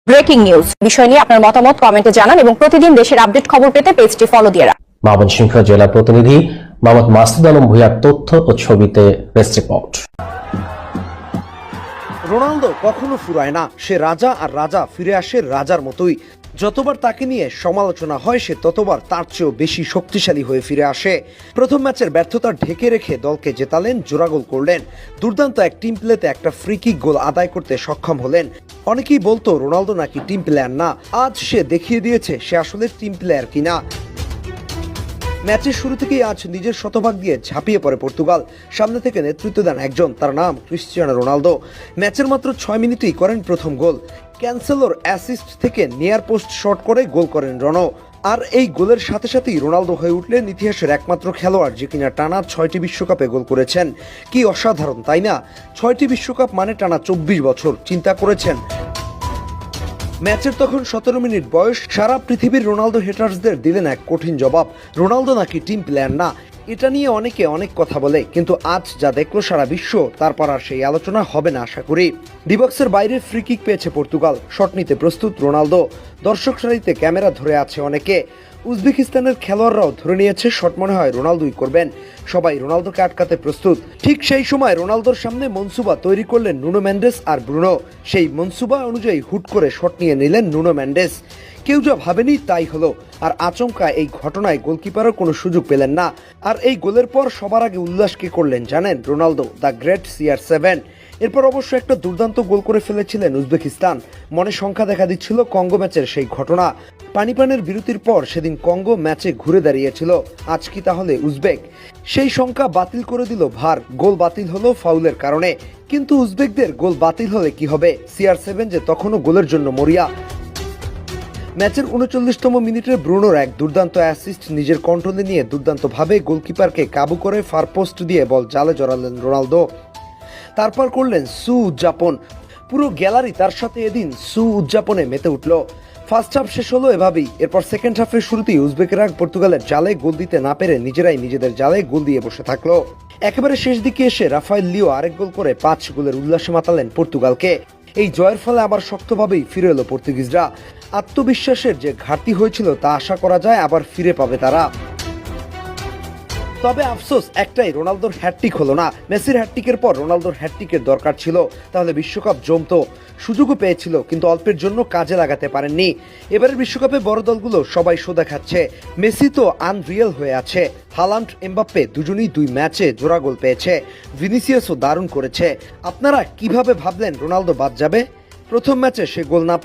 Breaking news বিষয় নিয়ে আপনার মতামত কমেন্টে জানান এবং প্রতিদিন দেশের আপডেট খবর পেতে পেজটি ফলো দিয়ে রাখুন। ময়মনসিংহ জেলা প্রতিনিধি মোহাম্মদ মাসুদ আলম ভূঁইয়ার তথ্য ও ছবিতে প্রেস রিপোর্ট। রোনালদো কখনো ফুরায় না, সে রাজা আর রাজা ফিরে আসে রাজার মতোই। যতবার তাকে নিয়ে সমালোচনা হয় সে ততবার তার চেয়েও বেশি শক্তিশালী হয়ে ফিরে আসে। প্রথম ম্যাচের ব্যর্থতা ঢেকে রেখে দলকে জেতালেন, জোড়া গোল করলেন, দুর্দান্ত এক টিম প্লেতে একটা ফ্রি কিক গোল আদায় করতে সক্ষম হলেন। অনেকেই বলতো রোনালদো নাকি টিম প্লেয়ার না, আজ সে দেখিয়ে দিয়েছে সে আসলে টিম প্লেয়ার কিনা। ম্যাচের শুরু থেকেই আজ নিজের শতভাগ দিয়ে ঝাঁপিয়ে পড়ে পর্তুগাল। সামনে থেকে নেতৃত্ব দেন একজন, তার নাম ক্রিস্টিয়ানো রোনালদো। ম্যাচের মাত্র 6 মিনিটেই করেন প্রথম গোল। ক্যান্সেলোর অ্যাসিস্ট থেকে নিয়ার পোস্ট শট করে গোল করেন রনো। আর এই গোলের সাথে সাথেই রোনালদো হয়ে উঠলেন ইতিহাসের একমাত্র খেলোয়াড় যে কিনা টানা 6টি বিশ্বকাপে গোল করেছেন। কি অসাধারণ, তাই না? 6টি বিশ্বকাপ মানে টানা 24 বছর। চিন্তা করেছেন? ম্যাচের তখন 17 মিনিট বয়স। সারা পৃথিবীর রোনালদো হেটার্সদের দিলেন এক কঠিন জবাব, রোনালদো নাকি টিম প্লেয়ার না। এটা নিয়ে অনেকে অনেক কথা বলে, কিন্তু আজ যা দেখলো সারা বিশ্ব, তারপর আর সেই আলোচনা হবে না আশা করি। ডিবক্সের বাইরে ফ্রি কিক পেয়েছে পর্তুগাল, শট নিতে প্রস্তুত রোনালদো। দর্শক সারিতে ক্যামেরা ধরে আছে অনেকে। উজবেকিস্তানের খেলোয়াড়রাও ধরে নিয়েছে শট মনে হয় রোনালদোই করবেন। সবাই রোনালদোকে আটকাতে প্রস্তুত। ঠিক সেই সময় রোনালদোর সামনে মনসুবা তৈরি করলেন নুনো মেন্ডেস আর ব্রুনো। সেই মনসুবা অনুযায়ী হুট করে শট নিয়ে নিলেন নুনো মেন্ডেস। কেউ যা ভাবেনি তাই হলো। আর আচমকা এই ঘটনায় গোলকিপারও কোনো সুযোগ পেলেন না। আর এই গোলের পর সবার আগে উল্লাস কে করলেন জানেন? Ronaldo, the great CR7। এরপর অবশ্য একটা দুর্দান্ত গোল করে ফেলেছিলেন উজবেকিস্তান। মনে সংখ্যা দেখা দিচ্ছিল কঙ্গো ম্যাচের সেই ঘটনা। পানিপানের বিরতির পর সেদিন কঙ্গো ম্যাচে ঘুরে দাঁড়িয়েছিল, আজ কি তাহলে উজবেক? সেই সংখ্যা বাতিল করে দিল ভার। গোল বাতিল হলো ফাউলের কারণে। কিন্তু উজবেকদের গোল বাতিল হলে কি হবে? CR7 যে তখনও গোলের জন্য মরিয়া। ম্যাচের 39তম মিনিটে ব্রুনোর এক দুর্দান্ত অ্যাসিস্ট নিজের কন্ট্রোলে নিয়ে দুর্দান্তভাবে গোলকিপারকে কাবু করে ফার পোস্ট দিয়ে বল জালে জড়ালেন রোনালদো। তারপর করলেন উদযাপন। পুরো গ্যালারি তার সাথে এদিন উদযাপনে মেতে উঠল। ফার্স্ট হাফ শেষ হলো এভাবেই। এরপর সেকেন্ড হাফের শুরুতেই উজবেকেরা পর্তুগালের জালে গোল দিতে না পেরে নিজেরাই নিজেদের জালে গোল দিয়ে বসে থাকলো। একেবারে শেষ দিকে এসে রাফায়েল লিও আরেক গোল করে 5 গোলের উল্লাসে মাতালেন পর্তুগালকে। এই জয়ের ফলে আবার শক্তভাবেই ফিরে এলো পর্তুগিজরা। আত্মবিশ্বাসের যে ঘাটতি হয়েছিল তা আশা করা যায় আবার ফিরে পাবে তারা। তবে আফসোস একটাই, রোনালদোর হ্যাটট্রিক হলো না। মেসির হ্যাটট্রিকের পর রোনালদোর হ্যাটট্রিকের দরকার ছিল, তাহলে বিশ্বকাপ জমতো। সুযোগও পেয়েছিল, কিন্তু অল্পের জন্য কাজে লাগাতে পারেননি। এবারের বিশ্বকাপে বড় দলগুলো সবাই শো দেখাচ্ছে। মেসি তো আনরিয়েল হয়ে আছে। হালান্ড, এমবাপ্পে দুজনেই 2 ম্যাচে জোড়া গোল পেয়েছে। ভিনিসিয়াসও দারুণ করেছে। আপনারা কিভাবে ভাবলেন রোনালদো বাদ যাবে? প্রথম ম্যাচে সে গোল না